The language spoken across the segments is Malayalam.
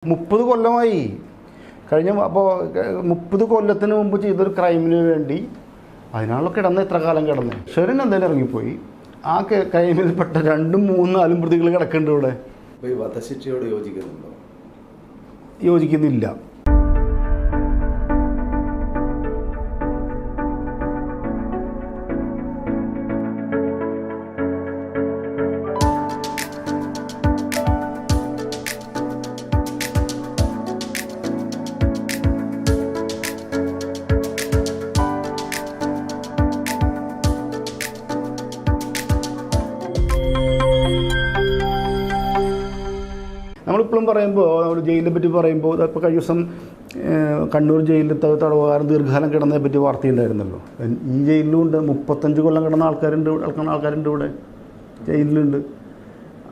30 കൊല്ലമായി കഴിഞ്ഞ. അപ്പോൾ 30 കൊല്ലത്തിന് മുമ്പ് ചെയ്തൊരു ക്രൈമിന് വേണ്ടി അതിനാണല്ലോ കിടന്ന് എത്ര കാലം കിടന്ന്. ഷെറിൻ എന്തായാലും ഇറങ്ങിപ്പോയി. ആ ക്രൈമിൽപ്പെട്ട 2, 3, 4 പ്രതികൾ കിടക്കുന്നുണ്ട് ഇവിടെ. വധശിക്ഷയോട് യോജിക്കുന്നുണ്ടോ? യോജിക്കുന്നില്ല. നമ്മളിപ്പോഴും പറയുമ്പോൾ നമ്മൾ ജയിലിനെ പറ്റി പറയുമ്പോൾ ഇപ്പോൾ കഴിഞ്ഞ ദിവസം കണ്ണൂർ ജയിലിൽ തടവുകാരൻ ദീർഘകാലം കിടന്നതിനെ പറ്റി വാർത്തയുണ്ടായിരുന്നല്ലോ. ഈ ജയിലിലും ഉണ്ട് 35 കൊല്ലം കിടന്ന ആൾക്കാരുണ്ട് ഇവിടെ ജയിലിലുണ്ട്.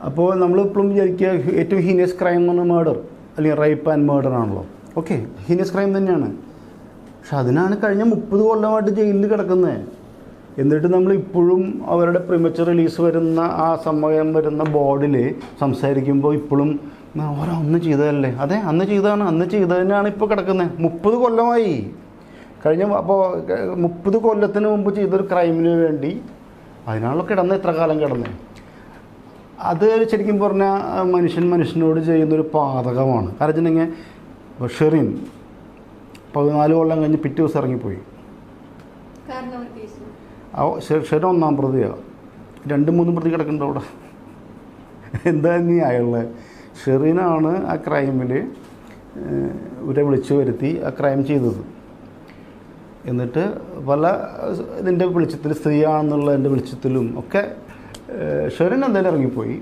അപ്പോൾ നമ്മളിപ്പോഴും വിചാരിക്കുക ഏറ്റവും ഹീനിയസ് ക്രൈം എന്ന് പറഞ്ഞാൽ മർഡർ അല്ലെങ്കിൽ റേപ്പ് ആൻഡ് മർഡർ ആണല്ലോ. ഓക്കെ, ഹീനിയസ് ക്രൈം തന്നെയാണ്. പക്ഷെ അതിനാണ് കഴിഞ്ഞ 30 കൊല്ലമായിട്ട് ജയിലിൽ കിടക്കുന്നത്. എന്നിട്ട് നമ്മളിപ്പോഴും അവരുടെ പ്രിമച്ചർ റിലീസ് വരുന്ന ആ സമയം വരുന്ന ബോർഡിൽ സംസാരിക്കുമ്പോൾ ഇപ്പോഴും അന്ന് ചെയ്തതല്ലേ, അതെ അന്ന് ചെയ്തതാണ്, അന്ന് ചെയ്തതിനാണ് ഇപ്പോൾ കിടക്കുന്നത്. 30 കൊല്ലമായി കഴിഞ്ഞ. അപ്പോൾ 30 കൊല്ലത്തിന് മുമ്പ് ചെയ്തൊരു ക്രൈമിന് വേണ്ടി അതിനാണല്ലോ കിടന്ന് എത്ര കാലം കിടന്നത്. അത് ശരിക്കും പറഞ്ഞാൽ മനുഷ്യനോട് ചെയ്യുന്നൊരു പാതകമാണ്. കാരണം വെച്ചിട്ടുണ്ടെങ്കിൽ ഷെറിൻ 14 കൊല്ലം കഴിഞ്ഞ് പിറ്റേ ദിവസം ഇറങ്ങിപ്പോയി. ഷെറിൻ 1-ാം പ്രതിയാണ്. 2-3 പ്രതി കിടക്കുന്നുണ്ട് അവിടെ. എന്താ നീ അയാളുടെ ഷെറിനാണ് ആ ക്രൈമിൽ ഇവരെ വിളിച്ചു വരുത്തി ആ ക്രൈം ചെയ്തത്. എന്നിട്ട് പല ഇതിൻ്റെ വെളിച്ചത്തിൽ, സ്ത്രീയാണെന്നുള്ളതിൻ്റെ വെളിച്ചത്തിലും ഒക്കെ ഷെറിൻ എന്തായാലും ഇറങ്ങിപ്പോയി.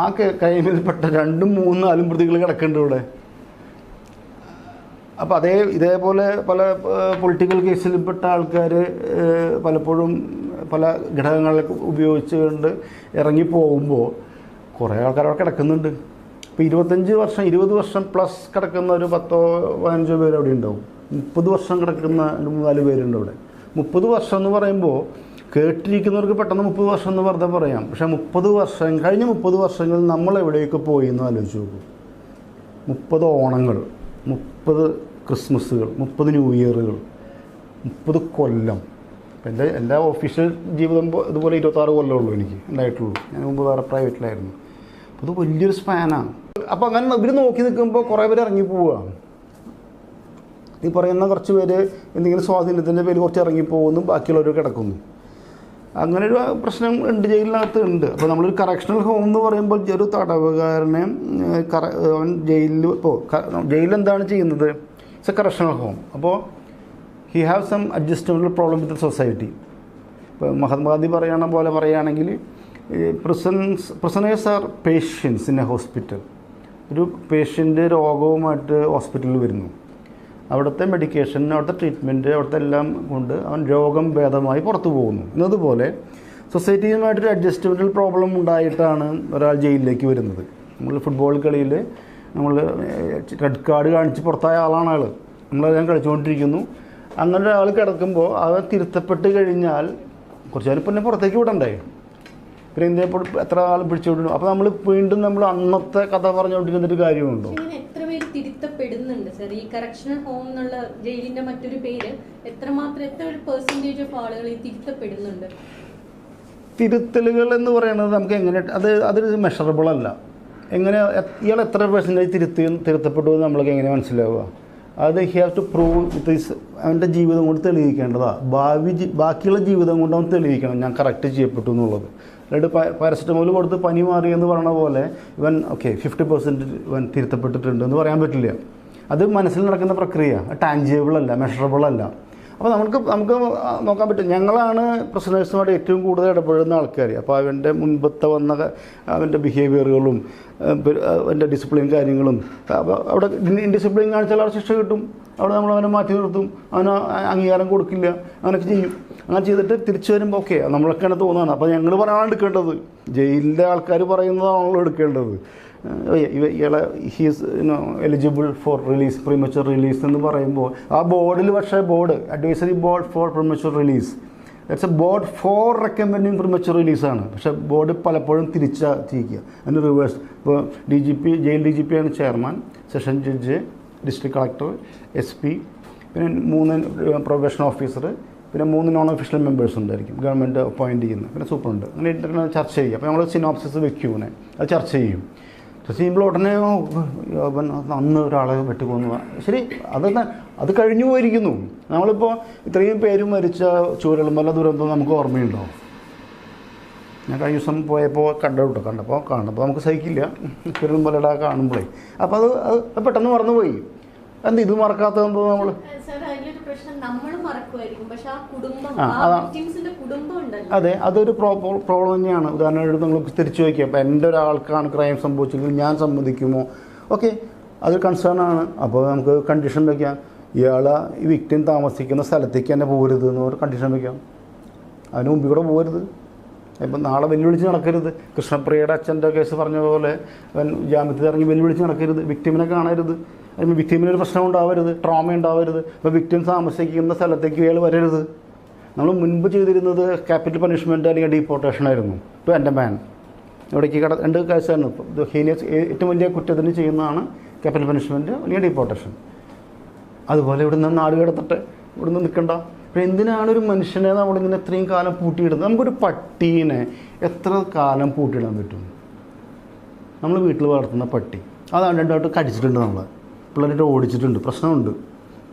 ആ ക്രൈമിൽപ്പെട്ട 2, 3, 4 പ്രതികൾ കിടക്കുന്നുണ്ട് ഇവിടെ. അപ്പോൾ ഇതേപോലെ പല പൊളിറ്റിക്കൽ കേസിൽപ്പെട്ട ആൾക്കാർ പലപ്പോഴും പല ഘടകങ്ങളൊക്കെ ഉപയോഗിച്ചുകൊണ്ട് ഇറങ്ങിപ്പോകുമ്പോൾ കുറേ ആൾക്കാർ അവിടെ കിടക്കുന്നുണ്ട്. ഇപ്പോൾ 25 വർഷം 20 വർഷം പ്ലസ് കിടക്കുന്ന ഒരു 10-15 പേര് അവിടെ ഉണ്ടാവും. 30 വർഷം കിടക്കുന്ന 3-4 പേരുണ്ട് അവിടെ. 30 വർഷം എന്ന് പറയുമ്പോൾ കേട്ടിരിക്കുന്നവർക്ക് പെട്ടെന്ന് 30 വർഷം എന്ന് വെറുതെ പറയാം. പക്ഷേ 30 വർഷം കഴിഞ്ഞ 30 വർഷങ്ങളിൽ നമ്മൾ എവിടെയൊക്കെ പോയി എന്ന് ആലോചിച്ച് നോക്കും. 30 ഓണങ്ങൾ, 30 ക്രിസ്മസുകൾ, 30 ന്യൂ ഇയറുകൾ, 30 കൊല്ലം. എൻ്റെ ഒഫീഷ്യൽ ജീവിതം ഇതുപോലെ 26 കൊല്ലമുള്ളൂ എനിക്ക് ഉണ്ടായിട്ടുള്ളൂ. ഞാൻ മുമ്പ് വേറെ പ്രൈവറ്റിലായിരുന്നു. അപ്പോൾ അത് വലിയൊരു സ്പാനാണ്. അപ്പോൾ അങ്ങനെ ഇവർ നോക്കി നിൽക്കുമ്പോൾ കുറേ പേര് ഇറങ്ങി പോവുകയാണ്. ഈ പറയുന്ന കുറച്ച് പേര് എന്തെങ്കിലും സ്വാധീനത്തിൻ്റെ പേര് കുറച്ച് ഇറങ്ങിപ്പോകുന്നു, ബാക്കിയുള്ളവർ കിടക്കുന്നു. അങ്ങനെ ഒരു പ്രശ്നം ഉണ്ട്, ജയിലിനകത്ത് ഉണ്ട്. അപ്പോൾ നമ്മളൊരു കറക്ഷണൽ ഹോം എന്ന് പറയുമ്പോൾ ഒരു തടവുകാരനെ ജയിലിൽ ജയിലിൽ എന്താണ് ചെയ്യുന്നത്? It's a correctional home. അപ്പോൾ he have some adjustable problem with society. ഇപ്പോൾ മഹാത്മാഗാന്ധി പറയുന്ന പോലെ പറയുകയാണെങ്കിൽ prisoners are patients in a hospital. ഒരു പേഷ്യൻ്റ് രോഗവുമായിട്ട് ഹോസ്പിറ്റലിൽ വരുന്നു. അവിടുത്തെ മെഡിക്കേഷൻ, അവിടുത്തെ ട്രീറ്റ്മെൻറ്റ്, അവിടുത്തെ എല്ലാം കൊണ്ട് അവൻ രോഗം ഭേദമായി പുറത്തു പോകുന്നു. എന്നതുപോലെ സൊസൈറ്റിയുമായിട്ടൊരു അഡ്ജസ്റ്റബിൾ പ്രോബ്ലം ഉണ്ടായിട്ടാണ് ഒരാൾ ജയിലിലേക്ക് വരുന്നത്. നമ്മൾ ഫുട്ബോൾ കളിയിൽ നമ്മൾ റെഡ് കാർഡ് കാണിച്ച് പുറത്തായ ആളാണ് അയാൾ. നമ്മളതെല്ലാം കളിച്ചുകൊണ്ടിരിക്കുന്നു. അങ്ങനെ ഒരാൾ കിടക്കുമ്പോൾ അവൻ തിരുത്തപ്പെട്ട് കഴിഞ്ഞാൽ കുറച്ച് നേരം പിന്നെ പുറത്തേക്ക് വിടണ്ടേ? പിന്നെ ഇന്ത്യയിൽ എത്ര ആൾ പിടിച്ചുവിടുന്നു. അപ്പോൾ നമ്മൾ വീണ്ടും അന്നത്തെ കഥ പറഞ്ഞുകൊണ്ടിരുന്നിട്ട് കാര്യമുണ്ടോ? തിരുത്തപ്പെടുന്നുണ്ട് സർ. ഈ കറക്ഷണൽ ഹോം എന്നുള്ള ജയിലിന്റെ മറ്റൊരു പേര് എത്ര പെർസെന്റേജ് ഓഫ് ആളുകൾ ഈ തിരുത്തപ്പെടുന്നുണ്ട്? തിരുത്തലുകൾ എന്ന് പറയുന്നത് നമുക്ക് എങ്ങനെ അതൊരു മെഷറബിൾ അല്ല. എങ്ങനെ ഇയാൾ എത്ര പെർസെൻറ്റേജ് തിരുത്തപ്പെട്ടു എന്ന് നമ്മൾക്ക് എങ്ങനെ മനസ്സിലാവുക? അത് ഹി ഹാവ് ടു പ്രൂവ് വിത്ത് അവൻ്റെ ജീവിതം കൊണ്ട് തെളിയിക്കേണ്ടതാണ്. ബാക്കിയുള്ള ജീവിതം കൊണ്ട് അവൻ തെളിയിക്കണം ഞാൻ കറക്റ്റ് ചെയ്യപ്പെട്ടു എന്നുള്ളത്. അല്ലാണ്ട് പാരസെറ്റമോൾ കൊടുത്ത് പനി മാറി എന്ന് പറഞ്ഞ പോലെ ഇവൻ 50% ഇവൻ തിരുത്തപ്പെട്ടിട്ടുണ്ട് എന്ന് പറയാൻ പറ്റില്ല. അത് മനസ്സിൽ നടക്കുന്ന പ്രക്രിയ, ടാഞ്ചിബിൾ അല്ല, മെഷറബിൾ അല്ല. അപ്പോൾ നമുക്ക് നോക്കാൻ പറ്റും. ഞങ്ങളാണ് പ്രൊഫഷണൽസുമായിട്ട് ഏറ്റവും കൂടുതൽ ഇടപെടുന്ന ആൾക്കാർ. അപ്പോൾ അവൻ്റെ മുൻപത്തെ അവൻ്റെ ബിഹേവിയറുകളും അവൻ്റെ ഡിസിപ്ലിൻ കാര്യങ്ങളും, അവിടെ ഇൻഡിസിപ്ലിൻ കാണിച്ചാൽ അവിടെ ശിക്ഷ കിട്ടും. അവിടെ നമ്മൾ അവനെ മാറ്റി നിർത്തും, അവന് അംഗീകാരം കൊടുക്കില്ല, അങ്ങനെയൊക്കെ ചെയ്യും. അങ്ങനെ ചെയ്തിട്ട് തിരിച്ചു വരുമ്പോൾ ഓക്കെ നമ്മളൊക്കെയാണ് തോന്നുകയാണ്. അപ്പോൾ ഞങ്ങൾ പറയാനാണ് എടുക്കേണ്ടത്, ജയിലിലെ ആൾക്കാർ പറയുന്നതാണല്ലോ എടുക്കേണ്ടത്. ഇയാളെ he's eligible for release, premature release എന്ന് പറയുമ്പോൾ ആ ബോർഡിൽ പക്ഷേ advisory board for premature release it's a board for recommending premature റിലീസാണ്. പക്ഷേ ബോർഡ് പലപ്പോഴും തിരിക്കുക. അതിന് റിവേഴ്സ്. ഇപ്പോൾ ജയിൽ ഡി ജി പി ആണ് chairman, session judge, district collector, SP, പിന്നെ 3 പ്രൊബേഷൻ ഓഫീസർ, പിന്നെ 3 നോൺ ഒഫീഷ്യൽ മെമ്പേഴ്സ് ഉണ്ടായിരിക്കും ഗവൺമെൻറ് അപ്പോയിൻറ്റ് ചെയ്യുന്നത്, പിന്നെ സൂപ്രണ്ട്. അങ്ങനെ ഇൻ്റർനെറ്റ് ചർച്ച ചെയ്യും. അപ്പോൾ നമ്മൾ സിനോപ്സിസ് വെക്കൂനെ അത് ചർച്ച ചെയ്യും. ചർച്ച ചെയ്യുമ്പോൾ ഉടനെ അന്ന് ഒരാളെ വെട്ടിക്കൊന്നു, ശരി, അത് കഴിഞ്ഞു പോയിരിക്കുന്നു. നമ്മളിപ്പോൾ ഇത്രയും പേര് മരിച്ച ചൂരൽമല ദുരന്തം നമുക്ക് ഓർമ്മയുണ്ടോ? ഞാൻ കഴിഞ്ഞ ദിവസം പോയപ്പോൾ കണ്ടപ്പോൾ നമുക്ക് സഹിക്കില്ല ചൂരൽമലയുടെ കാണുമ്പോഴേ. അപ്പോൾ അത് പെട്ടെന്ന് മറന്നുപോയി. എന്ത് ഇത് മറക്കാത്തതെന്തോ നമ്മൾ അതെ, അതൊരു പ്രോബ്ലം തന്നെയാണ്. ഉദാഹരണമായിട്ട് നിങ്ങൾ തിരിച്ചു വയ്ക്കുക. അപ്പോൾ എൻ്റെ ഒരാൾക്കാണ് ക്രൈം സംഭവിച്ചെങ്കിൽ ഞാൻ സമ്മതിക്കുമോ? ഓക്കെ, അതൊരു കൺസേൺ ആണ്. അപ്പോൾ നമുക്ക് കണ്ടീഷൻ വയ്ക്കാം, ഈ വിക്ടിം താമസിക്കുന്ന സ്ഥലത്തേക്ക് തന്നെ പോകരുത് എന്നൊരു കണ്ടീഷൻ വയ്ക്കാം. അതിന് മുമ്പിൽ കൂടെ പോകരുത്. ഇപ്പം നാളെ വെല്ലുവിളിച്ച് നടക്കരുത്. കൃഷ്ണപ്രിയയുടെ അച്ഛൻ്റെ കേസ് പറഞ്ഞ പോലെ ജാമ്യത്തിൽ ഇറങ്ങി വെല്ലുവിളിച്ച് നടക്കരുത്. വിക്ടിമിനെ കാണരുത്. അതിന് വിക്ടിമിനൊരു പ്രശ്നം ഉണ്ടാവരുത്, ട്രോമ ഉണ്ടാവരുത്. ഇപ്പോൾ വിക്ടിം താമസിക്കുന്ന സ്ഥലത്തേക്ക് ഇയാൾ വരരുത്. നമ്മൾ മുൻപ് ചെയ്തിരുന്നത് ക്യാപിറ്റൽ പണിഷ്മെൻറ്റ് അല്ലെങ്കിൽ ഡീപ്പോർട്ടേഷൻ ആയിരുന്നു. ഇപ്പോൾ എൻ്റെ മാൻ ഇവിടേക്ക് 2 കേസായിരുന്നു. ഹീനിയസ് ഏറ്റവും വലിയ കുറ്റത്തിന് ചെയ്യുന്നതാണ് ക്യാപിറ്റൽ പണിഷ്മെൻറ്റ് അല്ലെങ്കിൽ ഡീപ്പോർട്ടേഷൻ. അതുപോലെ ഇവിടെ നിന്ന് നാട് കടത്തട്ടെ, ഇവിടെ നിന്ന് നിൽക്കണ്ട. അപ്പോൾ എന്തിനാണ് ഒരു മനുഷ്യനെ നമ്മളിങ്ങനെ ഇത്രയും കാലം പൂട്ടിയിടുന്നത്? നമുക്കൊരു പട്ടീനെ എത്ര കാലം പൂട്ടിയിടാൻ പറ്റും? നമ്മൾ വീട്ടിൽ വളർത്തുന്ന പട്ടി അത് 2 കടിച്ചിട്ടുണ്ട്, നമ്മൾ പിള്ളേരായിട്ട് ഓടിച്ചിട്ടുണ്ട്, പ്രശ്നമുണ്ട്.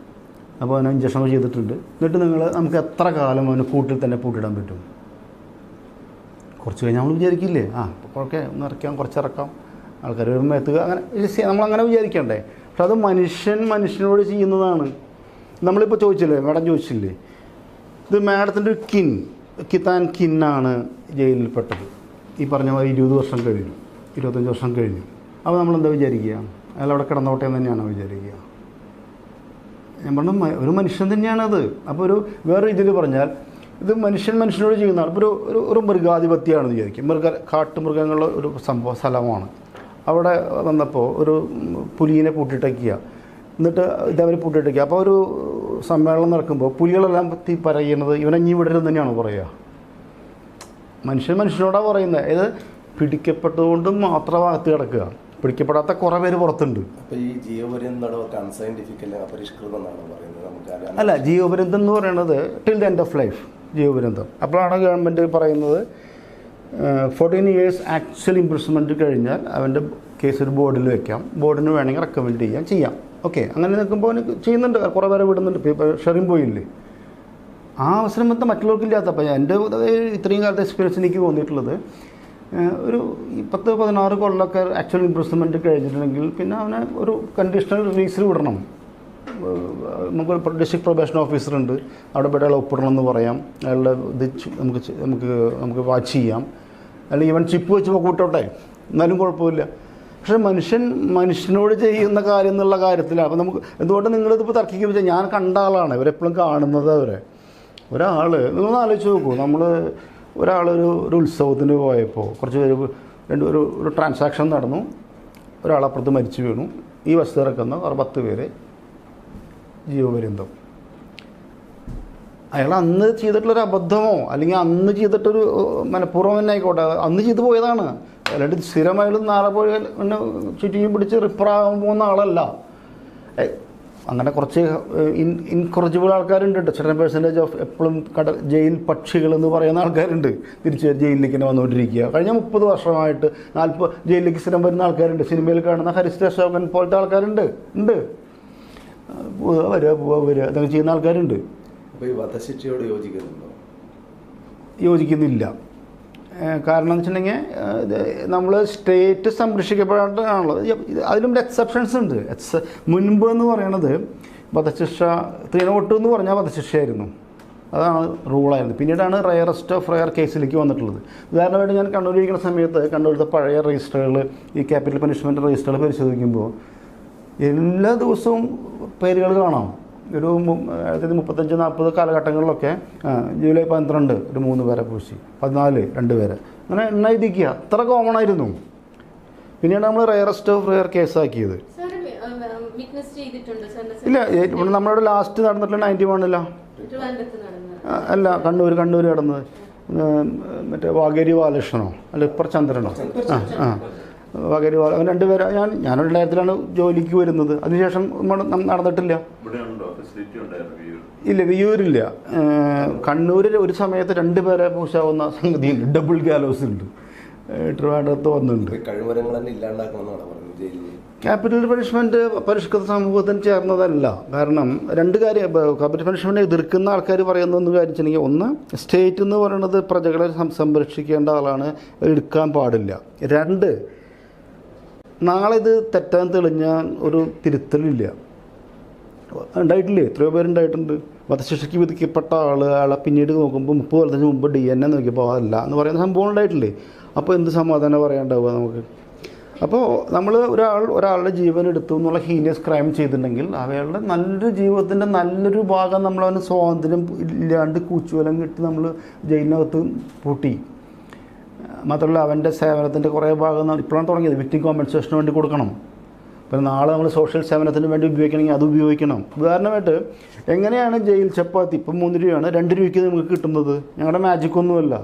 അപ്പോൾ അവനെ ഇഞ്ചക്ഷൻ ചെയ്തിട്ടുണ്ട്. എന്നിട്ട് നമുക്ക് എത്ര കാലം അവന് കൂട്ടിൽ തന്നെ പൂട്ടിടാൻ പറ്റും? കുറച്ച് കഴിഞ്ഞ് നമ്മൾ വിചാരിക്കില്ലേ, ഓക്കെ ഒന്ന് ഇറക്കാം, കുറച്ചിറക്കാം, ആൾക്കാർ വരുമ്പോൾ എത്തുക, അങ്ങനെ നമ്മളങ്ങനെ വിചാരിക്കണ്ടേ? പക്ഷെ അത് മനുഷ്യനോട് ചെയ്യുന്നതാണ്. നമ്മളിപ്പോൾ ചോദിച്ചില്ലേ, മാഡം ചോദിച്ചില്ലേ, ഇത് മാഡത്തിൻ്റെ ഒരു കിത്താൻ കിന്നാണ് ജയിലിൽപ്പെട്ടത്. ഈ പറഞ്ഞ പോലെ 20 വർഷം കഴിഞ്ഞു, 25 വർഷം കഴിഞ്ഞു. അപ്പോൾ നമ്മളെന്താ വിചാരിക്കുക? അയാൾ അവിടെ കിടന്നോട്ടെ എന്ന് തന്നെയാണോ വിചാരിക്കുക? ഞാൻ പറഞ്ഞ ഒരു മനുഷ്യൻ തന്നെയാണത്. അപ്പോൾ വേറെ ഇതിൽ പറഞ്ഞാൽ ഇത് മനുഷ്യനോട് ചെയ്യുന്നതാണ്. ഇപ്പോൾ ഒരു മൃഗാധിപത്യമാണെന്ന് വിചാരിക്കും. കാട്ടുമൃഗങ്ങളുടെ ഒരു സ്ഥലമാണ്. അവിടെ വന്നപ്പോൾ ഒരു പുലിയെ പൂട്ടിട്ടയ്ക്കുക, എന്നിട്ട് ഇതവർ പൂട്ടിട്ടയ്ക്കുക. അപ്പോൾ ഒരു സമ്മേളനം നടക്കുമ്പോൾ പുലികളെല്ലാം പറ്റി പറയുന്നത് ഇവനെ ഇനി വിടരുത് തന്നെയാണോ പറയുക? മനുഷ്യനോടാണ് പറയുന്നത്. ഇത് പിടിക്കപ്പെട്ടതുകൊണ്ട് മാത്രം അകത്ത് കിടക്കുക, പിടിക്കപ്പെടാത്ത കുറേ പേര് പുറത്തുണ്ട്. അല്ല, ജീവപര്യന്തം എന്ന് പറയുന്നത് till the end of life ജീവപര്യന്തം. അപ്പോഴാണ് ഗവൺമെൻറ് പറയുന്നത് 14 years ആക്ച്വൽ ഇംപ്രിസൺമെൻറ്റ് കഴിഞ്ഞാൽ അവൻ്റെ കേസ് ഒരു ബോർഡിൽ വെക്കാം, ബോർഡിന് വേണമെങ്കിൽ റെക്കമെൻഡ് ചെയ്യാം. ഓക്കെ, അങ്ങനെ നിൽക്കുമ്പോൾ അവന് ചെയ്യുന്നുണ്ട്, കുറേ പേരെ വിടുന്നുണ്ട്. ഇപ്പോൾ ഷെറിൻ പോയില്ലേ, ആ അവസരം മൊത്തം മറ്റുള്ളവർക്കില്ലാത്ത. അപ്പോൾ എൻ്റെ ഇത്രയും കാലത്തെ എക്സ്പീരിയൻസ് എനിക്ക് തോന്നിയിട്ടുള്ളത്, ഒരു 10-16 കൊല്ലമൊക്കെ ആക്ച്വൽ ഇംപ്രിസൺമെൻറ്റ് കഴിഞ്ഞിട്ടുണ്ടെങ്കിൽ പിന്നെ അവനെ ഒരു കണ്ടീഷണൽ റിലീസിൽ വിടണം. നമുക്ക് ഡിസ്ട്രിക്ട് പ്രൊബേഷൻ ഓഫീസറുണ്ട്, അവിടെ പോയിട്ട് അയാളെ ഒപ്പിടണം എന്ന് പറയാം. അയാളുടെ ഇത് നമുക്ക് വാച്ച് ചെയ്യാം, അല്ലെങ്കിൽ ഈവൻ ചിപ്പ് വെച്ച് കൂട്ടോട്ടെ, എന്നാലും കുഴപ്പമില്ല. പക്ഷേ മനുഷ്യനോട് ചെയ്യുന്ന കാര്യം എന്നുള്ള കാര്യത്തിലാണ്. അപ്പോൾ നമുക്ക് എന്തുകൊണ്ട് നിങ്ങളിതിപ്പോൾ തർക്കിക്കുക വെച്ചാൽ, ഞാൻ കണ്ട ആളാണ്, ഇവരെപ്പോഴും കാണുന്നത്. ഒരാൾ നിങ്ങളൊന്ന് ആലോചിച്ച് നോക്കൂ. ഒരാളൊരു ഉത്സവത്തിന് പോയപ്പോൾ കുറച്ച് പേര് ഒരു ട്രാൻസാക്ഷൻ നടന്നു, ഒരാളപ്പുറത്ത് മരിച്ചു വീണു. ഈ ബസ് ഇറക്കുന്ന 10 പേര് ജീവപര്യന്തം. അയാൾ അന്ന് ചെയ്തിട്ടുള്ളൊരു അബദ്ധമോ അല്ലെങ്കിൽ അന്ന് ചെയ്തിട്ടൊരു മനഃപൂർവ്വം തന്നെ ആയിക്കോട്ടെ, അന്ന് ചെയ്തു പോയതാണ്. അല്ലാണ്ട് സ്ഥിരമായാലും നാളെ പോയി ചുറ്റിയും പിടിച്ച് റിപ്പറാകാൻ പോകുന്ന ആളല്ല. അങ്ങനെ കുറച്ച് ഇൻകറജിബിൾ ആൾക്കാരുണ്ട് കേട്ടോ. certain percentage ഓഫ് എപ്പോഴും ജയിൽ പക്ഷികൾ എന്ന് പറയുന്ന ആൾക്കാരുണ്ട്. തിരിച്ച് ജയിലിലേക്ക് തന്നെ വന്നുകൊണ്ടിരിക്കുക. കഴിഞ്ഞ 30 വർഷമായിട്ട് 40 ജയിലിലേക്ക് സ്ഥിരം വരുന്ന ആൾക്കാരുണ്ട്. സിനിമയിൽ കാണുന്ന ഹരിശ്രീ അശോകൻ പോലത്തെ ആൾക്കാരുണ്ട്. വരിക അതൊക്കെ ചെയ്യുന്ന ആൾക്കാരുണ്ട്. വധശിക്ഷയോട് യോജിക്കുന്നില്ല. കാരണം എന്ന് വെച്ചിട്ടുണ്ടെങ്കിൽ നമ്മൾ സ്റ്റേറ്റ് സംരക്ഷിക്കപ്പെടാനാണല്ലോ. അതിലും എക്സെപ്ഷൻസ് ഉണ്ട്. മുൻപ് എന്ന് പറയണത് വധശിക്ഷ, തീനോട്ട് എന്ന് പറഞ്ഞാൽ വധശിക്ഷയായിരുന്നു, അതാണ് റൂളായിരുന്നു. പിന്നീടാണ് റയറസ്റ്റ് ഓഫ് റയർ കേസിലേക്ക് വന്നിട്ടുള്ളത്. ഉദാഹരണമായിട്ട് ഞാൻ കണ്ണൂരിരിക്കുന്ന സമയത്ത് കണ്ണൂരിലത്തെ പഴയ രജിസ്റ്ററുകൾ, ഈ ക്യാപിറ്റൽ പണിഷ്മെൻറ്റ് രജിസ്റ്ററുകൾ പരിശോധിക്കുമ്പോൾ എല്ലാ ദിവസവും പേരുകൾ കാണാം. ഒരു 35-40 കാലഘട്ടങ്ങളിലൊക്കെ ജൂലൈ 12 ഒരു 3 പേരെ പൂശി, 14 2 പേരെ, അങ്ങനെ എഴുതിക്കുക. അത്ര കോമൺ ആയിരുന്നു. പിന്നീട് നമ്മൾ റയറസ്റ്റ് ഓഫ് റയർ കേസാക്കിയത്. വിറ്റ്നസ് ചെയ്തിട്ടുണ്ട് ഇല്ല. ഇവിടെ നമ്മുടെ ലാസ്റ്റ് നടന്നിട്ടുള്ള 91 അല്ല, കണ്ണൂർ നടന്നത് മറ്റേ വാഗേരി ബാലകൃഷ്ണനോ അല്ല ഇപ്പർ ചന്ദ്രനോ വാഗേരി ബാല രണ്ടുപേരെ ഞാനൊരു 2000-ലാണ് ജോലിക്ക് വരുന്നത്. അതിനുശേഷം നടന്നിട്ടില്ല. ഇല്ല, വിയ്യൂരില്ല. കണ്ണൂരിൽ ഒരു സമയത്ത് 2 പേരെ പൂശാവുന്ന സംഗതിയുണ്ട്. ഡബിൾ ഗാലോസ് ഉണ്ട്. ട്രിവാൻഡ്രത്ത് വന്നിട്ടുണ്ട്. ക്യാപിറ്റൽ പണിഷ്മെൻറ്റ് പരിഷ്കൃത സമൂഹത്തിന് ചേർന്നതല്ല. കാരണം 2 കാര്യം. ക്യാപിറ്റൽ പണിഷ്മെൻറ്റ് എതിർക്കുന്ന ആൾക്കാർ പറയുന്നതെന്ന് വിചാരിച്ചിട്ടുണ്ടെങ്കിൽ, ഒന്ന്, സ്റ്റേറ്റ് എന്ന് പറയുന്നത് പ്രജകളെ സംരക്ഷിക്കേണ്ട ആളാണ്, എടുക്കാൻ പാടില്ല. 2, നാളെ ഇത് തെറ്റാൻ തെളിഞ്ഞ ഒരു തിരുത്തലില്ല. ഉണ്ടായിട്ടില്ലേ? എത്രയോ പേരുണ്ടായിട്ടുണ്ട്. വധശിക്ഷയ്ക്ക് വിധിക്കപ്പെട്ട ആളെ പിന്നീട് നോക്കുമ്പോൾ 30 കൊല്ലത്തിന് മുമ്പ് DNA നോക്കിയപ്പോൾ അതല്ല എന്ന് പറയുന്ന സംഭവം ഉണ്ടായിട്ടില്ലേ? അപ്പോൾ എന്ത് സമാധാനം പറയാണ്ടാവുക നമുക്ക്? അപ്പോൾ നമ്മൾ ഒരാളുടെ ജീവൻ എടുത്തു എന്നുള്ള ഹീനിയസ് ക്രൈം ചെയ്തിട്ടുണ്ടെങ്കിൽ അവരുടെ നല്ലൊരു ജീവിതത്തിൻ്റെ നല്ലൊരു ഭാഗം നമ്മളവന് സ്വാതന്ത്ര്യം ഇല്ലാണ്ട് കൂച്ചുവലം കിട്ടി നമ്മൾ ജയിലിനകത്ത് പൂട്ടി. മാത്രമല്ല അവൻ്റെ സേവനത്തിൻ്റെ കുറേ ഭാഗം ഇപ്പോഴാണ് തുടങ്ങിയത്. വിക്ടിം കോമ്പൻസേഷന് വേണ്ടി കൊടുക്കണം. പിന്നെ നാളെ നമ്മൾ സോഷ്യൽ സേവനത്തിന് വേണ്ടി ഉപയോഗിക്കണമെങ്കിൽ അത് ഉപയോഗിക്കണം. ഉദാഹരണമായിട്ട് എങ്ങനെയാണ് ജയിൽ ചപ്പാത്തി ഇപ്പം 3 രൂപയാണ്, 2 രൂപയ്ക്ക് നമുക്ക് കിട്ടുന്നത്? ഞങ്ങളുടെ മാജിക്കൊന്നുമല്ല.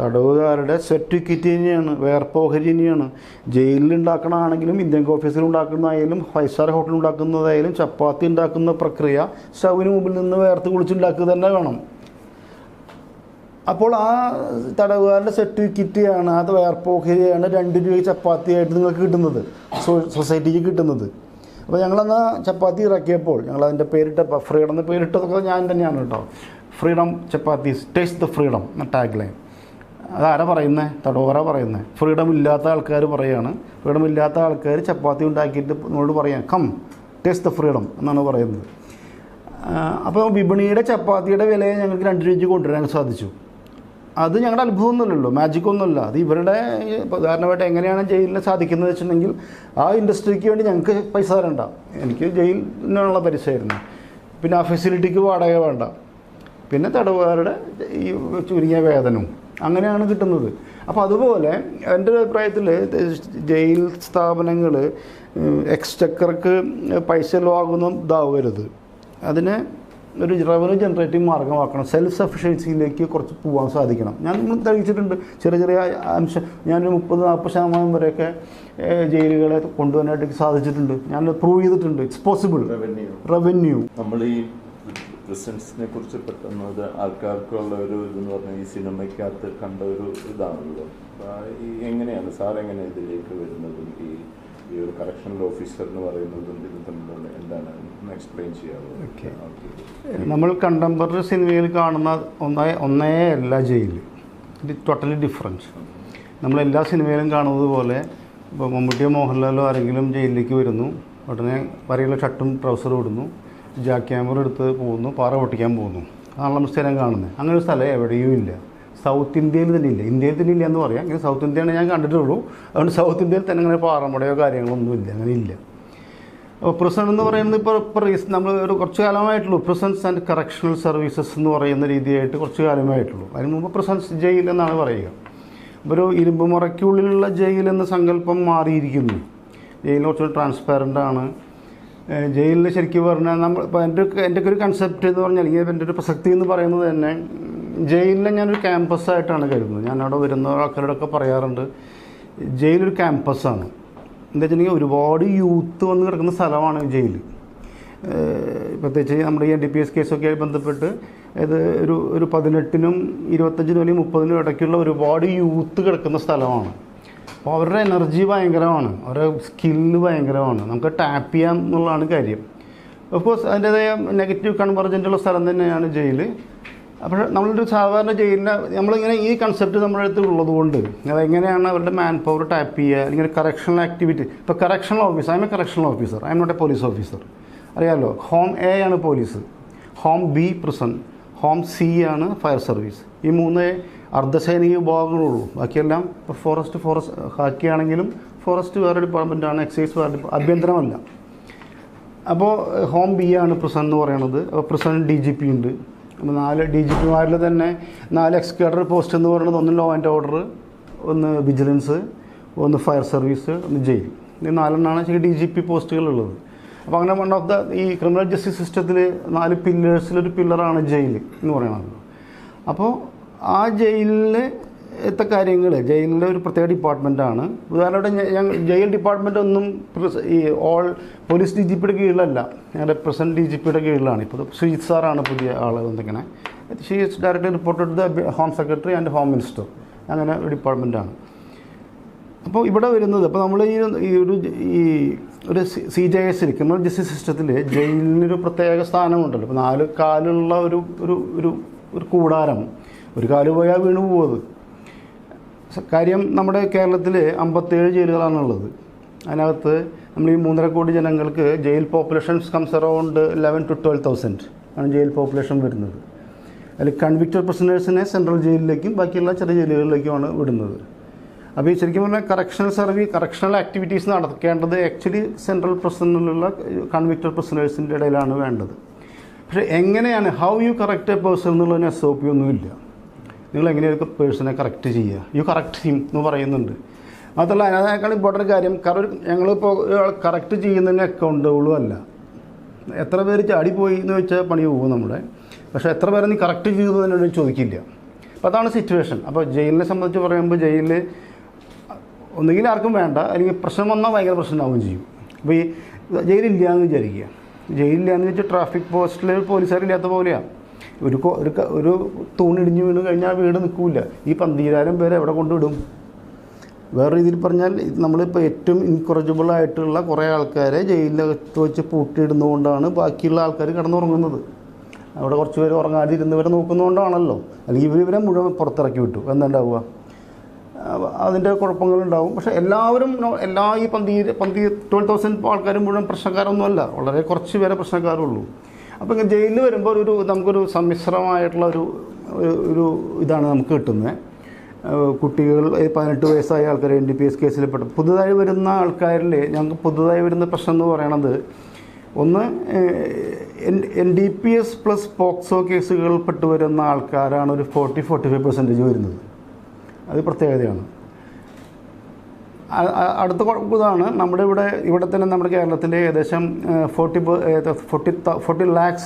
തടവുകാരുടെ സർട്ടിഫിക്കറ്റ് തന്നെയാണ്, വേർപ്പോഹരി തന്നെയാണ്. ജയിലിൽ ഉണ്ടാക്കണമാണെങ്കിലും ഇന്ത്യൻ ഓഫീസിൽ ഉണ്ടാക്കുന്നതായാലും 5 സ്റ്റാർ ഹോട്ടലിൽ ഉണ്ടാക്കുന്നതായാലും ചപ്പാത്തി ഉണ്ടാക്കുന്ന പ്രക്രിയ സ്റ്റൗവിന് മുമ്പിൽ നിന്ന് വേർത്ത് കുളിച്ചുണ്ടാക്കുക തന്നെ വേണം. അപ്പോൾ ആ തടവുകാരുടെ സർട്ടിഫിക്കറ്റാണ്, അത് വേർപ്പോഹരിയാണ് 2 രൂപ ചപ്പാത്തിയായിട്ട് നിങ്ങൾക്ക് കിട്ടുന്നത്, സൊസൈറ്റിക്ക് കിട്ടുന്നത്. അപ്പോൾ ഞങ്ങളന്ന് ചപ്പാത്തി ഇറക്കിയപ്പോൾ ഞങ്ങളതിൻ്റെ പേരിട്ട ഫ്രീഡം എന്ന് പേരിട്ടതൊക്കെ ഞാൻ തന്നെയാണ് കേട്ടോ. Freedom chapatis, taste the freedom എന്ന ടാഗ് ലൈൻ. അതാരാ പറയുന്നത്? തടവുകാര പറയുന്നത്. ഫ്രീഡം ഇല്ലാത്ത ആൾക്കാർ പറയുകയാണ്. ഫ്രീഡം ഇല്ലാത്ത ആൾക്കാർ ചപ്പാത്തി ഉണ്ടാക്കിയിട്ട് നമ്മളോട് പറയാം, കം ടേസ്റ്റ് ദ ഫ്രീഡം എന്നാണ് പറയുന്നത്. അപ്പോൾ വിപണിയുടെ ചപ്പാത്തിയുടെ വിലയെ ഞങ്ങൾക്ക് 2 രൂപയ്ക്ക് കൊണ്ടുവരാൻ സാധിച്ചു. അത് ഞങ്ങളുടെ അത്ഭുതമൊന്നുമില്ലല്ലോ, മാജിക്കൊന്നുമില്ല. അത് ഇവരുടെ ഉദാഹരണമായിട്ട് എങ്ങനെയാണ് ജയിലിന് സാധിക്കുന്നത് വെച്ചിട്ടുണ്ടെങ്കിൽ, ആ ഇൻഡസ്ട്രിക്ക് വേണ്ടി ഞങ്ങൾക്ക് പൈസ തരണ്ട. എനിക്ക് ജയിലിനുള്ള പൈസയായിരുന്നു. പിന്നെ ആ ഫെസിലിറ്റിക്ക് വാടക വേണ്ട. പിന്നെ തടവുകാരുടെ ഈ ചുരുങ്ങിയ വേതനവും അങ്ങനെയാണ് കിട്ടുന്നത്. അപ്പോൾ അതുപോലെ എൻ്റെ അഭിപ്രായത്തിൽ ജയിൽ സ്ഥാപനങ്ങൾ എക്സ്ചക്കർക്ക് പൈസ ചിലവാകുന്ന ഇതാവരുത്. അതിന് ഒരു റവന്യൂ ജനറേറ്റിംഗ് മാർഗമാക്കണം. സെൽഫ് സഫിഷ്യൻസിയിലേക്ക് കുറച്ച് പോകാൻ സാധിക്കണം. ഞാൻ തെളിയിച്ചിട്ടുണ്ട്. ചെറിയ അംശം ഞാനൊരു 30-40% വരെയൊക്കെ ജയിലുകളെ കൊണ്ടുവരാനായിട്ട് സാധിച്ചിട്ടുണ്ട്. ഞാൻ പ്രൂവ് ചെയ്തിട്ടുണ്ട്. It's possible. റവന്യൂ നമ്മൾ ഈ പ്രിസൻസിനെ കുറിച്ച് പെട്ടെന്ന് ആൾക്കാർക്കുള്ള ഒരു ഇതെന്ന് പറഞ്ഞാൽ ഈ സിനിമയ്ക്കകത്ത് കണ്ട ഒരു ഇതാണല്ലോ. എങ്ങനെയാണ് സാർ എങ്ങനെ ഇതിലേക്ക് വരുന്നതും ഈ ഒരു കറക്ഷണൽ ഓഫീസർ എന്ന് പറയുന്നതും ഇത് തമ്മിലുള്ള എന്താണ് എക്സ്പ്ലെയിൻ ചെയ്യാറുള്ളത്? നമ്മൾ കണ്ടംപററി സിനിമയിൽ കാണുന്ന ഒന്നേ അല്ല ജയിൽ. ഇത് ടോട്ടലി ഡിഫറൻസ്. നമ്മളെല്ലാ സിനിമയിലും കാണുന്നത് പോലെ ഇപ്പോൾ മമ്മൂട്ടിയോ മോഹൻലാലോ ആരെങ്കിലും ജയിലിലേക്ക് വരുന്നു, ഉടനെ വരെയുള്ള ഷർട്ടും ട്രൗസറും ഇടുന്നു, ജാക്ക് ക്യാമറ എടുത്ത് പോകുന്നു, പാറ പൊട്ടിക്കാൻ പോകുന്നു. അതാണ് നമ്മൾ സ്ഥിരം കാണുന്നത്. അങ്ങനെ ഒരു സ്ഥലം എവിടെയും ഇല്ല. സൗത്ത് ഇന്ത്യയിൽ തന്നെ ഇല്ല. ഇന്ത്യയിൽ തന്നെ ഇല്ല എന്ന് പറയാം. ഇങ്ങനെ സൗത്ത് ഇന്ത്യയാണ് ഞാൻ കണ്ടിട്ടുള്ളൂ. അതുകൊണ്ട് സൗത്ത് ഇന്ത്യയിൽ തന്നെ അങ്ങനെ പാറമടയോ കാര്യങ്ങളൊന്നും ഇല്ല, അങ്ങനെ ഇല്ല. അപ്പോൾ പ്രിസൺ എന്ന് പറയുന്നത് ഇപ്പോൾ നമ്മൾ ഒരു കുറച്ച് കാലമായിട്ടുള്ളൂ. പ്രിസൺസ് ആൻഡ് കറക്ഷണൽ സർവീസസ് എന്ന് പറയുന്ന രീതിയായിട്ട് കുറച്ച് കാലമായിട്ടുള്ളൂ. അതിന് മുമ്പ് പ്രിസൺസ് ജയിൽ എന്നാണ് പറയുക. ഒരു ഇരുമ്പ് മുറയ്ക്കുള്ളിലുള്ള ജയിൽ എന്ന സങ്കല്പം മാറിയിരിക്കുന്നു. ജയിൽ കുറച്ചുകൂടി ട്രാൻസ്പാരൻ്റ് ആണ്. ജയിലിൽ ശരിക്കും പറഞ്ഞാൽ നമ്മൾ ഇപ്പോൾ എൻ്റെ ഒരു കൺസെപ്റ്റ് എന്ന് പറഞ്ഞാൽ, അല്ലെങ്കിൽ എൻ്റെ ഒരു പ്രസക്തി എന്ന് പറയുന്നത് തന്നെ, ജയിലിനെ ഞാനൊരു ക്യാമ്പസായിട്ടാണ് കരുതുന്നത്. ഞാൻ അവിടെ വരുന്ന ആൾക്കാരോടൊക്കെ പറയാറുണ്ട്, ജയിലൊരു ക്യാമ്പസാണ്. എന്താ വെച്ചിട്ടുണ്ടെങ്കിൽ ഒരുപാട് യൂത്ത് വന്ന് കിടക്കുന്ന സ്ഥലമാണ് ജയിൽ. പ്രത്യേകിച്ച് നമ്മുടെ ഈ NDPS കേസൊക്കെ ആയി ബന്ധപ്പെട്ട് ഇത് ഒരു 18-നും 25-നും അല്ലെങ്കിൽ 30-നും ഇടയ്ക്കുള്ള ഒരുപാട് യൂത്ത് കിടക്കുന്ന സ്ഥലമാണ്. അപ്പോൾ അവരുടെ എനർജി ഭയങ്കരമാണ്, അവരുടെ സ്കില്ല് ഭയങ്കരമാണ്. നമുക്ക് ടാപ്പ് ചെയ്യാം എന്നുള്ളതാണ് കാര്യം. ഓഫ്കോഴ്സ് അതിൻ്റേതായ നെഗറ്റീവ് കൺവെർജൻ്റുള്ള സ്ഥലം തന്നെയാണ് ജയിൽ. അപ്പോൾ നമ്മളൊരു സാധാരണ ജയിലിനെ നമ്മളിങ്ങനെ ഈ കൺസെപ്റ്റ് നമ്മുടെ അടുത്ത് ഉള്ളതുകൊണ്ട് അതെങ്ങനെയാണ് അവരുടെ മാൻ പവർ ടാപ്പ് ചെയ്യുക, അല്ലെങ്കിൽ കറക്ഷണൽ ആക്ടിവിറ്റി. ഇപ്പോൾ correctional officer, I am a correctional officer, I am not a police officer. അറിയാമല്ലോ, ഹോം A ആണ് police, home B prison, home C ആണ് ഫയർ സർവീസ്. ഈ 3 അർദ്ധസൈനിക വിഭാഗങ്ങളുള്ളൂ. ബാക്കിയെല്ലാം ഇപ്പോൾ ഫോറസ്റ്റ് ഹാക്കിയാണെങ്കിലും ഫോറസ്റ്റ് വേറെ ഡിപ്പാർട്ട്മെൻറ്റാണ്, എക്സൈസ് വേറെ ആഭ്യന്തരമല്ല. അപ്പോൾ ഹോം B ആണ് പ്രിസൺ എന്ന് പറയുന്നത്. അപ്പോൾ പ്രിസൺ DGP ഉണ്ട്. അപ്പോൾ 4 DGPമാരിൽ തന്നെ 4 എക്സ്ക്യൂട്ടർ പോസ്റ്റ് എന്ന് പറയുന്നത്, ഒന്ന് ലോ ആൻഡ് ഓർഡർ, ഒന്ന് വിജിലൻസ്, ഒന്ന് ഫയർ സർവീസ്, ഒന്ന് ജയിൽ. ഈ 4 ശരി DGP പോസ്റ്റുകളുള്ളത്. അപ്പോൾ അങ്ങനെ വൺ ഓഫ് ദ ഈ ക്രിമിനൽ ജസ്റ്റിസ് സിസ്റ്റത്തിൽ 4 പില്ലേഴ്സിലൊരു പില്ലറാണ് ജയിൽ എന്ന് പറയുന്നത്. അപ്പോൾ ആ ജയിലിലത്തെ കാര്യങ്ങൾ ജയിലിലെ ഒരു പ്രത്യേക ഡിപ്പാർട്ട്മെൻറ്റാണ്. ഉദാഹരണമായിട്ട് ജയിൽ ഡിപ്പാർട്ട്മെൻ്റ് ഒന്നും ഈ ഓൾ പോലീസ് DGPയുടെ കീഴിലല്ല, ഞങ്ങളുടെ പ്രസൻറ്റ് DGPയുടെ കീഴിലാണ്. ഇപ്പോൾ ശ്രീജിത്ത് സാറാണ് പുതിയ ആൾ വന്നിങ്ങനെ. She is directly reported the home secretary and home minister, അങ്ങനെ ഒരു ഡിപ്പാർട്ട്മെൻറ്റാണ്. അപ്പോൾ ഇവിടെ വരുന്നത്, അപ്പോൾ നമ്മൾ ഒരു CJS ക്രിമിനൽ ജസ്റ്റിസ് സിസ്റ്റത്തിൽ ജയിലിനൊരു പ്രത്യേക സ്ഥാനമുണ്ടല്ലോ. ഇപ്പോൾ 4 കാലുള്ള ഒരു കൂടാരം, ഒരു കാല് പോയാൽ വീണ് പോകുന്നത്. കാര്യം നമ്മുടെ കേരളത്തിൽ 57 ജയിലുകളാണുള്ളത്. അതിനകത്ത് നമ്മൾ ഈ 3.5 കോടി ജനങ്ങൾക്ക് jail populations comes around 11,000 to 12,000 ആണ് ജയിൽ പോപ്പുലേഷൻ വരുന്നത്. അതിൽ കൺവിക്റ്റഡ് പ്രിസണേഴ്സിനെ സെൻട്രൽ ജയിലിലേക്കും ബാക്കിയുള്ള ചെറിയ ജയിലുകളിലേക്കുമാണ് വിടുന്നത്. അപ്പോൾ ഈ ശരിക്കും പറഞ്ഞാൽ കറക്ഷണൽ ആക്ടിവിറ്റീസ് നടക്കേണ്ടത് ആക്ച്വലി സെൻട്രൽ പ്രിസണിലുള്ള കൺവിക്റ്റഡ് പ്രിസണേഴ്സിൻ്റെ ഇടയിലാണ് വേണ്ടത്. പക്ഷേ എങ്ങനെയാണ് how you correct A person എന്നുള്ളതിന് SOP ഒന്നുമില്ല. നിങ്ങൾ എങ്ങനെയൊക്കെ പേഴ്സണെ കറക്റ്റ് ചെയ്യുക, യു കറക്റ്റ് ഹിം എന്ന് പറയുന്നുണ്ട്. മാത്രമല്ല അതിനേക്കാൾ ഇമ്പോർട്ടൻ്റ് കാര്യം, ഞങ്ങളിപ്പോൾ കറക്റ്റ് ചെയ്യുന്നതിന് അക്കൗണ്ടബിളും അല്ല. എത്ര പേര് ചാടിപ്പോയി എന്ന് വെച്ചാൽ പണി പോകും നമ്മുടെ. പക്ഷേ എത്ര പേരെ നീ കറക്റ്റ് ചെയ്തതിനോട് ചോദിക്കില്ല. അപ്പോൾ അതാണ് സിറ്റുവേഷൻ. അപ്പോൾ ജയിലിനെ സംബന്ധിച്ച് പറയുമ്പോൾ ജയിലിൽ ഒന്നുകിൽ ആർക്കും വേണ്ട, അല്ലെങ്കിൽ പ്രശ്നം വന്നാൽ ഭയങ്കര പ്രശ്നമാവുകയും ചെയ്യും. അപ്പോൾ ഈ ജയിലില്ല എന്ന് വിചാരിക്കുക. ജയിലില്ല എന്ന് വെച്ചാൽ ട്രാഫിക് പോസ്റ്റിൽ പോലീസുകാരില്ലാത്ത പോലെയാണ്. ഒരു തൂണിടിഞ്ഞ് വീണ് കഴിഞ്ഞാൽ വീട് നിൽക്കില്ല. ഈ 12,000 പേരെ എവിടെ കൊണ്ടുവിടും? വേറെ രീതിയിൽ പറഞ്ഞാൽ നമ്മളിപ്പോൾ ഏറ്റവും ഇൻകറേജബിളായിട്ടുള്ള കുറേ ആൾക്കാരെ ജയിലിനകത്ത് വെച്ച് പൂട്ടിയിടുന്നതുകൊണ്ടാണ് ബാക്കിയുള്ള ആൾക്കാർ കിടന്നുറങ്ങുന്നത്. അവിടെ കുറച്ച് പേര് ഉറങ്ങാതിരുന്നവരെ നോക്കുന്നതുകൊണ്ടാണല്ലോ. അല്ലെങ്കിൽ ഇവരെ മുഴുവൻ പുറത്തിറക്കി വിട്ടു, എന്താണ്ടാവുക? അതിൻ്റെ കുഴപ്പങ്ങളുണ്ടാവും. പക്ഷേ എല്ലാവരും ഈ 12,000 ആൾക്കാരും മുഴുവൻ പ്രശ്നക്കാരൊന്നുമല്ല, വളരെ കുറച്ച് പേരെ പ്രശ്നക്കാരുള്ളൂ. അപ്പോൾ ഇങ്ങനെ ജയിലിൽ വരുമ്പോൾ നമുക്കൊരു സമ്മിശ്രമായിട്ടുള്ള ഒരു ഇതാണ് നമുക്ക് കിട്ടുന്നത്. കുട്ടികൾ 18 വയസ്സായ ആൾക്കാർ NDPS കേസിൽപ്പെട്ട പുതുതായി വരുന്ന ആൾക്കാരിൽ ഞങ്ങൾക്ക് പുതുതായി വരുന്ന പ്രശ്നം എന്ന് പറയണത്, ഒന്ന് NDPS പ്ലസ് പോക്സോ കേസുകൾ പെട്ടുവരുന്ന ആൾക്കാരാണ് ഒരു 40-45% വരുന്നത്. അത് പ്രത്യേകതയാണ്. അടുത്ത ഇതാണ് നമ്മുടെ ഇവിടെ തന്നെ നമ്മുടെ കേരളത്തിൽ ഏകദേശം 40 lakhs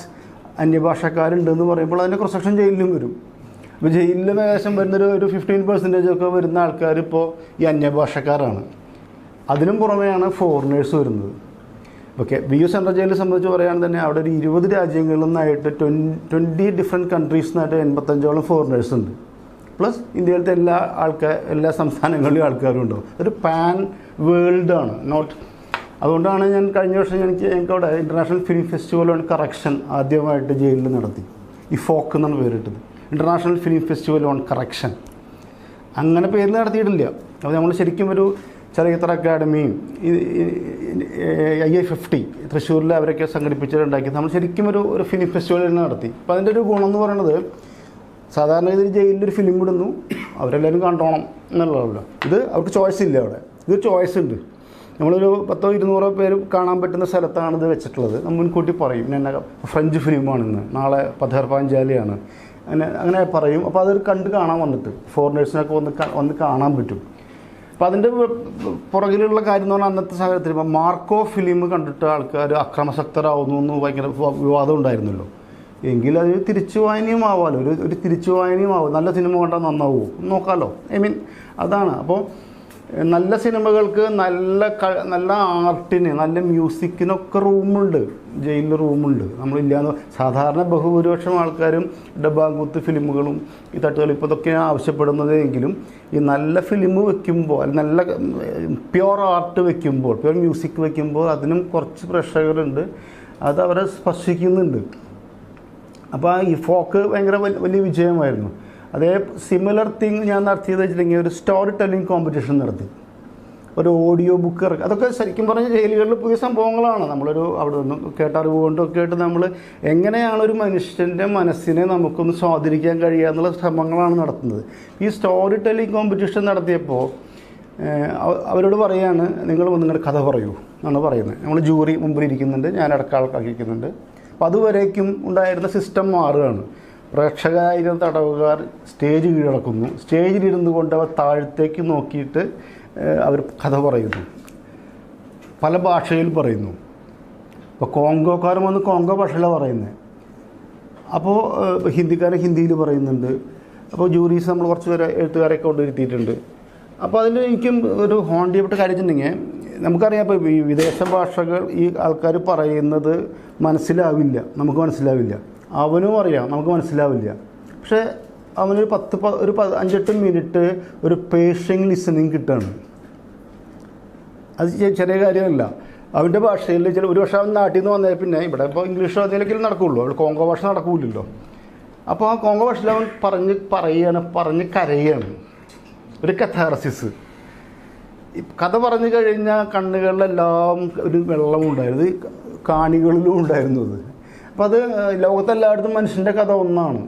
അന്യഭാഷക്കാരുണ്ടെന്ന് പറയുമ്പോൾ അതിൻ്റെ ക്രോസ് ജയിലിലും വരും. അപ്പോൾ ജയിലിൽ ഏകദേശം വരുന്നൊരു 15% ഒക്കെ വരുന്ന ആൾക്കാർ ഇപ്പോൾ ഈ അന്യഭാഷക്കാരാണ്. അതിനും പുറമെയാണ് ഫോറിനേഴ്സ് വരുന്നത്. ഓക്കെ, BU സെൻട്രൽ ജയിലിനെ സംബന്ധിച്ച് പറയുകയാണെങ്കിൽ തന്നെ അവിടെ ഒരു 20 രാജ്യങ്ങളിൽ നിന്നായിട്ട് 20 ഡിഫറെൻറ്റ് കൺട്രീസിൽ നിന്നായിട്ട് 85ഓളം ഫോറിനേഴ്സ് ഉണ്ട്. പ്ലസ് ഇന്ത്യയിലത്തെ എല്ലാ സംസ്ഥാനങ്ങളിലും ആൾക്കാരും ഉണ്ടാവും. ഒരു പാൻ വേൾഡാണ്. അതുകൊണ്ടാണ് ഞാൻ കഴിഞ്ഞ വർഷം ഞങ്ങൾക്ക് അവിടെ international film festival on correction ആദ്യമായിട്ട് ജയിലിൽ നടത്തി. ഈ ഫോക്ക് എന്നാണ് പേരിട്ടത്, international film festival on correction. അങ്ങനെ പേരിൽ നടത്തിയിട്ടില്ല. അപ്പോൾ നമ്മൾ ശരിക്കും ഒരു ചലച്ചിത്ര അക്കാദമിയും IA50 തൃശ്ശൂരിൽ അവരൊക്കെ സംഘടിപ്പിച്ചിട്ടുണ്ടാക്കി നമ്മൾ ശരിക്കും ഒരു ഫിലിം ഫെസ്റ്റിവൽ നടത്തി. അപ്പോൾ അതിൻ്റെ ഒരു ഗുണം എന്ന് പറയുന്നത്, സാധാരണ ഇതിൽ ജയിലിലൊരു ഫിലിം ഇടുന്നു, അവരെല്ലാവരും കണ്ടോണം എന്നുള്ളതല്ല. ഇത് അവർക്ക് ചോയ്സ് ഇല്ല. അവിടെ ഇത് ചോയ്സ് ഉണ്ട്. നമ്മളൊരു 100-200 പേര് കാണാൻ പറ്റുന്ന സ്ഥലത്താണ് ഇത് വെച്ചിട്ടുള്ളത്. നമ്മൾ മുൻകൂട്ടി പറയും, ഇന്ന ഫ്രഞ്ച് ഫിലിമാണിന്ന്, നാളെ പഥേർ പാഞ്ചാലിയാണ്, അങ്ങനെ പറയും. അപ്പോൾ അതൊരു കാണാൻ വന്നിട്ട് ഫോറിനേഴ്സിനൊക്കെ വന്ന് കാണാൻ പറ്റും. അപ്പോൾ അതിൻ്റെ പുറകിലുള്ള കാര്യം എന്ന് പറഞ്ഞാൽ അന്നത്തെ സാഹചര്യത്തിൽ ഇപ്പോൾ മാർക്കോ ഫിലിം കണ്ടിട്ട് ആൾക്കാർ അക്രമാസക്തരാകുന്നു എന്ന് ഭയങ്കര വിവാദം ഉണ്ടായിരുന്നല്ലോ. എങ്കിൽ അത് തിരിച്ചു വായനയുമാവാമല്ലോ, ഒരു തിരിച്ചു വായനയുമാവും. നല്ല സിനിമ കണ്ടാൽ നന്നാവുമോ നോക്കാമല്ലോ. അതാണ്. അപ്പോൾ നല്ല സിനിമകൾക്ക്, നല്ല ആർട്ടിന്, നല്ല മ്യൂസിക്കിനൊക്കെ റൂമുണ്ട്, ജയിലിൽ റൂമുണ്ട്. നമ്മളില്ലാന്ന് സാധാരണ ബഹുഭൂരിപക്ഷം ആൾക്കാരും ഡബ്ബാങ്കൂത്ത് ഫിലിമുകളും ഈ തട്ടുകളിപ്പോൾ ഇതൊക്കെയാണ് ആവശ്യപ്പെടുന്നത്. എങ്കിലും ഈ നല്ല ഫിലിം വെക്കുമ്പോൾ, നല്ല പ്യുവർ ആർട്ട് വെക്കുമ്പോൾ, പ്യുവർ മ്യൂസിക് വെക്കുമ്പോൾ അതിനും കുറച്ച് പ്രേക്ഷകരുണ്ട്, അത് അവരെ സ്പർശിക്കുന്നുണ്ട്. അപ്പോൾ ഈ ഫോക്ക് ഭയങ്കര വലിയ വിജയമായിരുന്നു. അതേ സിമിലർ തിങ് ഞാൻ നടത്തിയത് വെച്ചിട്ടുണ്ടെങ്കിൽ ഒരു സ്റ്റോറി ടെല്ലിംഗ് കോമ്പറ്റീഷൻ നടത്തി, ഒരു ഓഡിയോ ബുക്ക് ഇറക്കി. അതൊക്കെ ശരിക്കും പറഞ്ഞാൽ ജയിലുകളിൽ പുതിയ സംഭവങ്ങളാണ്. അവിടെ നിന്നും കേട്ടറിവ് കൊണ്ടൊക്കെ ആയിട്ട് നമ്മൾ എങ്ങനെയാണ് ഒരു മനുഷ്യൻ്റെ മനസ്സിനെ നമുക്കൊന്ന് സ്വാധീനിക്കാൻ കഴിയുക എന്നുള്ള ശ്രമങ്ങളാണ് നടത്തുന്നത്. ഈ സ്റ്റോറി ടെല്ലിംഗ് കോമ്പറ്റീഷൻ നടത്തിയപ്പോൾ അവരോട് പറയുകയാണ്, നിങ്ങൾ നിങ്ങളുടെ കഥ പറയൂ എന്നാണ് പറയുന്നത്. നമ്മൾ ജൂറി മുമ്പിൽ ഇരിക്കുന്നുണ്ട്, ഞാൻ ഇടക്കാൾക്കാക്കിക്കുന്നുണ്ട്. അപ്പോൾ അതുവരേക്കും ഉണ്ടായിരുന്ന സിസ്റ്റം മാറുകയാണ്. പ്രേക്ഷകരായിരുന്ന തടവുകാർ സ്റ്റേജ് കീഴടക്കുന്നു. സ്റ്റേജിലിരുന്നു കൊണ്ട് അവർ താഴത്തേക്ക് നോക്കിയിട്ട് അവർ കഥ പറയുന്നു, പല ഭാഷയിൽ പറയുന്നു. ഇപ്പോൾ കോങ്കോക്കാരൻ വന്ന് കോങ്കോ ഭാഷയിലാണ് പറയുന്നത്. അപ്പോൾ ഹിന്ദിക്കാരൻ ഹിന്ദിയിൽ പറയുന്നുണ്ട്. അപ്പോൾ ജൂറീസ് നമ്മൾ കുറച്ച് പേരെ എഴുത്തുകാരെയൊക്കെ കൊണ്ടുവരുത്തിയിട്ടുണ്ട്. അപ്പോൾ അതിൽ എനിക്കും ഒരു ഹോൺ ചെയ്യപ്പെട്ട കാര്യം വെച്ചിട്ടുണ്ടെങ്കിൽ നമുക്കറിയാം, ഇപ്പോൾ ഈ വിദേശ ഭാഷകൾ ഈ ആൾക്കാർ പറയുന്നത് മനസ്സിലാവില്ല, നമുക്ക് മനസ്സിലാവില്ല. അവനും അറിയാം നമുക്ക് മനസ്സിലാവില്ല. പക്ഷേ അവനൊരു 5-8 മിനിറ്റ് ഒരു പേഷ്യൻ്റ് ലിസണിങ് കിട്ടുകയാണ്. അത് ചെറിയ കാര്യമല്ല. അവൻ്റെ ഭാഷയിൽ ഒരു പക്ഷേ അവൻ നാട്ടിൽ നിന്ന് വന്നേ പിന്നെ ഇവിടെ ഇപ്പോൾ ഇംഗ്ലീഷോ അതിലേക്കെങ്കിലും നടക്കുകയുള്ളൂ, അവിടെ കോങ്കോ ഭാഷ നടക്കില്ലല്ലോ. അപ്പോൾ ആ കോങ്കോ ഭാഷയിൽ അവൻ പറഞ്ഞ് കരയാണ്. ഒരു കഥാർസിസ്. കഥ പറഞ്ഞു കഴിഞ്ഞാൽ കണ്ണുകളിലെല്ലാം ഒരു വെള്ളമുണ്ടായിരുന്നു, കാണികളിലും ഉണ്ടായിരുന്നത്. അപ്പോൾ അത് ലോകത്തെല്ലായിടത്തും മനുഷ്യൻ്റെ കഥ ഒന്നാണ്.